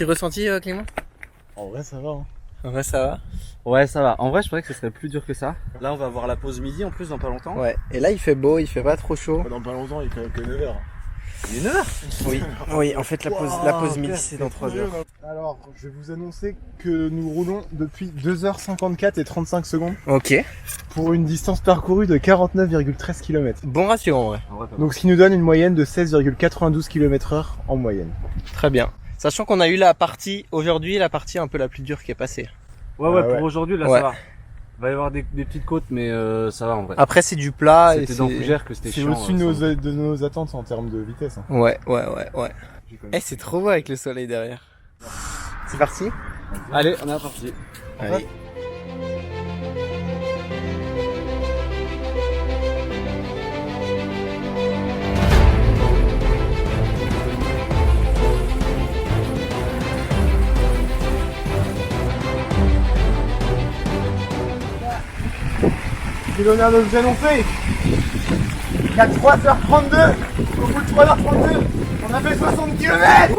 Petit ressenti, Clément? En vrai, ça va. Hein. En vrai, ça va? Ouais, ça va. En vrai, je pensais que ce serait plus dur que ça. Là, on va avoir la pause midi en plus dans pas longtemps. Ouais. Et là, il fait beau, il fait pas trop chaud. Dans pas longtemps, il fait que 9h. Il est 9h. Oui. Oui, en fait, la pause midi, c'est dans 3 heures. Alors, je vais vous annoncer que nous roulons depuis 2h54 et 35 secondes Ok. pour une distance parcourue de 49,13 km. Bon ratio, en vrai. Donc, ce qui nous donne une moyenne de 16,92 km/h en moyenne. Très bien. Sachant qu'on a eu la partie, aujourd'hui, la partie un peu la plus dure qui est passée. Ouais, ouais. pour aujourd'hui, là, Ouais. ça va. Il va y avoir des petites côtes, mais ça va en vrai. Après, c'est du plat et C'était dans Fougères que c'était C'est chiant. au-dessus de nos attentes en termes de vitesse. Hein. Ouais. Eh, c'est trop beau avec le soleil derrière. C'est parti? Allez, on est parti. Allez. J'ai l'honneur de vous annoncer qu'à 3h32, au bout de 3h32, on a fait 60 km.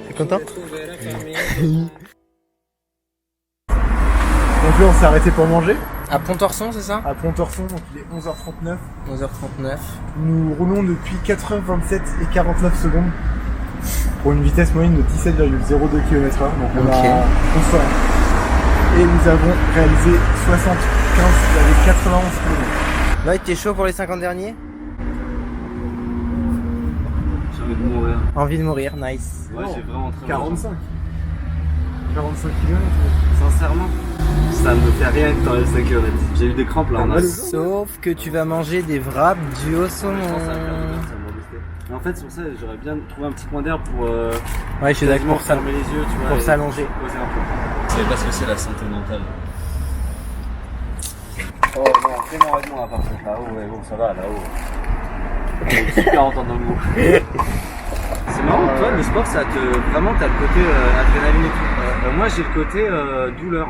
T'es content? Donc là, on s'est arrêté pour manger À Pont-Orson, c'est ça? à Pont-Orson, donc il est 11h39. 11h39. Nous roulons depuis 4h27 et 49 secondes pour une vitesse moyenne de 17,02 km/h. Donc on Ok. a consommé. Et nous avons réalisé 75,91 km. Là, t'es chaud pour les 50 derniers? J'ai envie de mourir. Envie de mourir, nice. Ouais, j'ai vraiment très 45. 45 km. Sincèrement, ça me fait rien que dans les 5 km. J'ai eu des crampes là en as. Sauf que tu vas manger des wraps du haut saumon. Je pense que ça va faire du bien, ça va me rebooster. Mais en fait, c'est pour ça que j'aurais bien trouvé un petit coin d'air pour Ouais, je suis d'accord pour ça. fermer les yeux, tu vois. Pour et s'allonger. se poser un peu. C'est parce que c'est la santé mentale. Oh non, fais-moi avec moi à part contre là-haut, ouais, bon, ça va là-haut. J'ai super entendre dans le mot. C'est marrant, toi, le sport, ça te. Vraiment, t'as le côté adrénaline et tout. Moi, j'ai le côté douleur.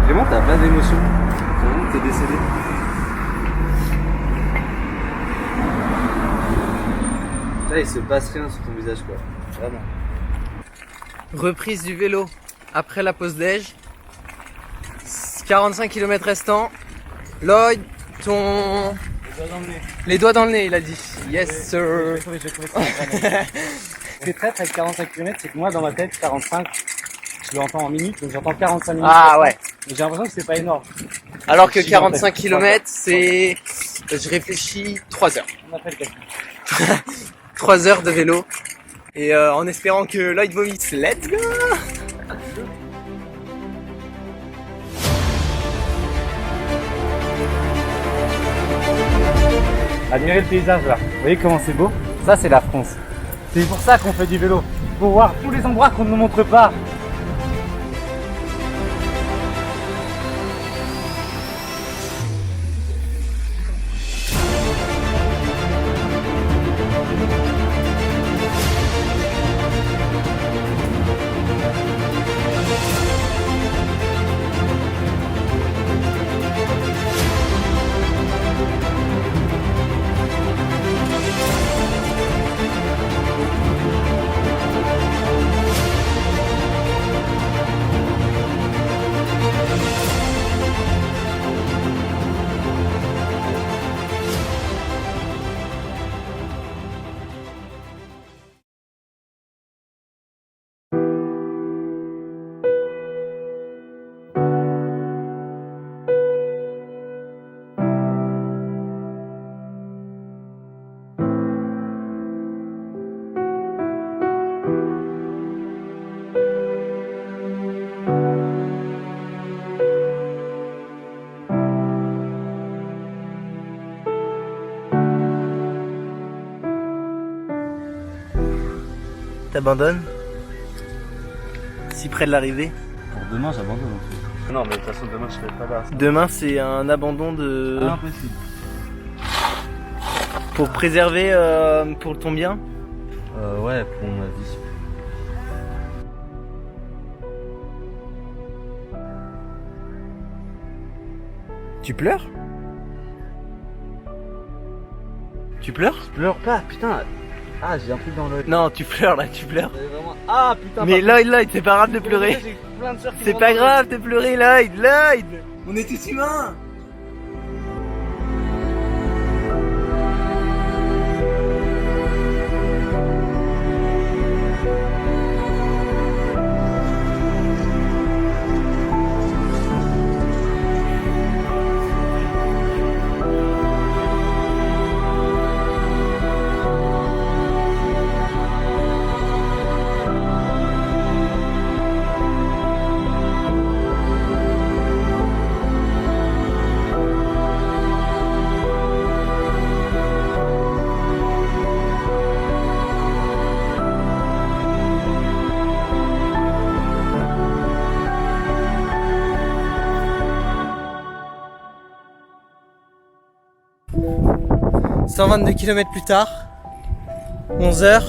Vraiment, t'as pas d'émotion. Vraiment, t'es décédé. Là, il se passe rien sur ton visage, quoi. Vraiment. Reprise du vélo après la pause déj. 45 km restants. Lloyd, ton... Les doigts dans le nez, il a dit. Yes, sir. Ce qui est traître avec 45 km, c'est que moi, dans ma tête, 45, je l'entends en minutes, donc j'entends 45 minutes. Ah ouais. Mais j'ai l'impression que c'est pas énorme. Alors que 45 km, c'est... Je réfléchis 3 heures. On appelle quelqu'un. 3 heures de vélo. Et en espérant que Lloyd vomisse. Let's go! Admirez le paysage là. Vous voyez comment c'est beau? Ça, c'est la France. C'est pour ça qu'on fait du vélo. Pour voir tous les endroits qu'on ne nous montre pas. T'abandonnes? Si près de l'arrivée? Pour demain, j'abandonne. Non, mais de toute façon, demain, je serai pas là. Demain, c'est un abandon de... Impossible. Pour préserver pour ton bien? Ouais, pour ma vie. Tu pleures? Tu pleures? Je pleure pas, putain. Ah, j'ai un truc dans l'œil. Non, tu pleures là, tu pleures. Vraiment... Ah, putain. Mais Lloyd, c'est pas grave de pleurer. J'ai plein de sœurs qui C'est m'ont pas entendu. grave de pleurer, Lloyd. On est tous humains. « 122 km plus tard, 11h.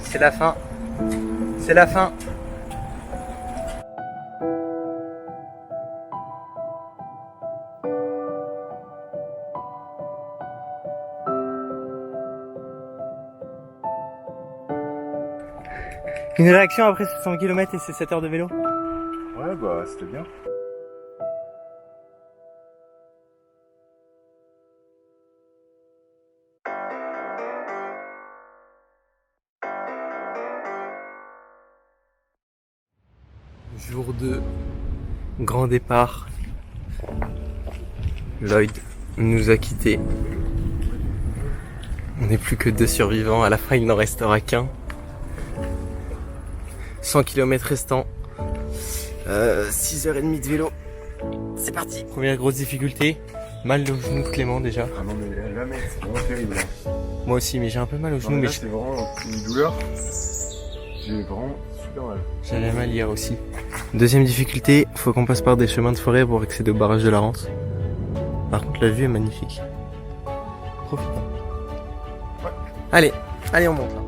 C'est la fin. C'est la fin. Une réaction après ces 100 km et ces 7 heures de vélo? Ouais, bah c'était bien. Jour 2, grand départ. Lloyd nous a quittés. On n'est plus que 2 survivants, à la fin il n'en restera qu'un. 100 km restants. 6h30 de vélo. C'est parti. Première grosse difficulté, mal au genou de Clément déjà. Ah non mais là mec, c'est vraiment terrible. Là. Moi aussi, mais j'ai un peu mal au genou. Non, mais Mais là, c'est vraiment une douleur. J'ai vraiment super mal. j'avais mal hier aussi. Deuxième difficulté, faut qu'on passe par des chemins de forêt pour accéder au barrage de la Rance. Par contre, la vue est magnifique. Profitons. Ouais. Allez, on monte là.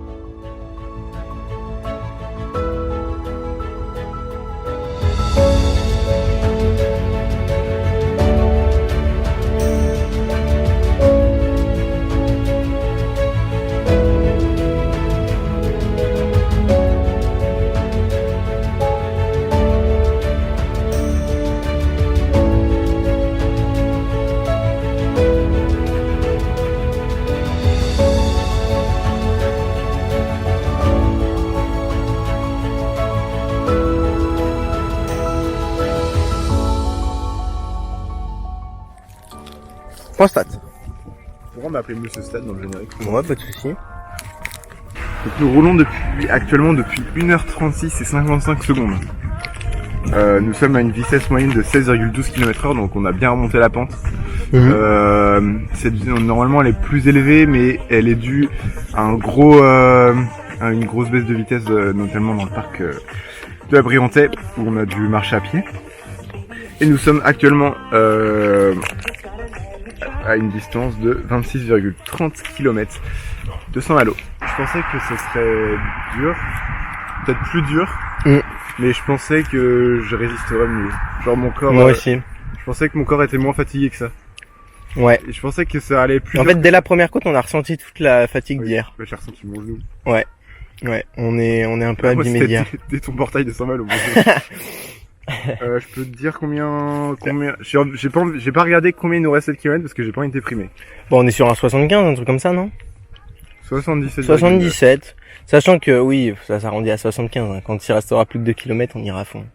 Point stat. Pourquoi on m'appelait Monsieur Stade dans le générique? Ouais, pas de soucis. Donc nous roulons actuellement depuis 1h36 et 55 secondes. Nous sommes à une vitesse moyenne de 16,12 km/h, donc on a bien remonté la pente. Normalement elle est plus élevée, mais elle est due à à une grosse baisse de vitesse, notamment dans le parc de la Briantais, où on a dû marcher à pied. Et nous sommes actuellement à une distance de 26,30 km de Saint-Malo. Je pensais que ce serait dur, peut-être plus dur, mais je pensais que je résisterais mieux. Genre mon corps, Moi aussi. je pensais que mon corps était moins fatigué que ça. Ouais. Et je pensais que ça allait plus En dur. fait, dès la première côte, on a ressenti toute la fatigue Oui, d'hier. j'ai ressenti mon genou. Ouais, on est un peu Moi, abîmé c'était d'hier. dès ton portail de Saint-Malo. Je peux te dire combien j'ai pas regardé combien il nous reste de kilomètres parce que j'ai pas envie de déprimer. Bon, on est sur un 75, un truc comme ça, non? 77. 77. Sachant que, oui, ça s'arrondit à 75. Hein. Quand il restera plus que 2 km, on ira à fond.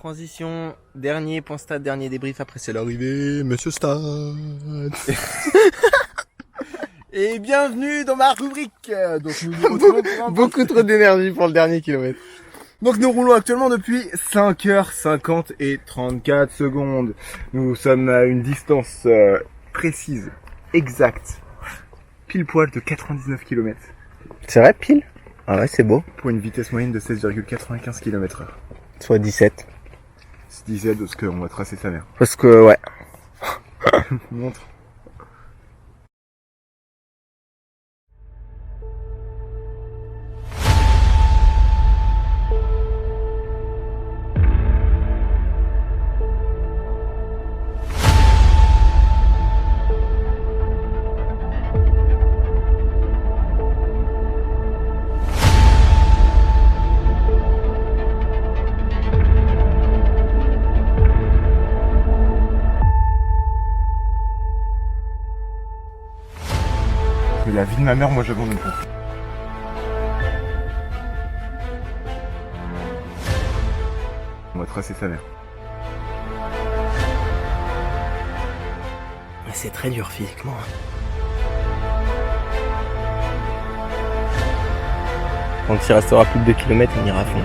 Transition, dernier point stade, dernier débrief, après c'est l'arrivée, monsieur Stade. Et bienvenue dans ma rubrique. Donc nous nous retrouvons pour un Beaucoup trop d'énergie pour le dernier kilomètre. Donc nous roulons actuellement depuis 5h50 et 34 secondes. Nous sommes à une distance précise, exacte, pile poil de 99 km. C'est vrai, pile? Ah ouais, c'est beau. Pour une vitesse moyenne de 16,95 km/h. Soit 17. C'est 17 de ce qu'on va tracer sa mère. Parce que, ouais. Montre. Mais la vie de ma mère, moi j'abandonne pas. On va tracer sa mère. C'est très dur physiquement. Donc s'il restera plus de 2 km, on ira à fond.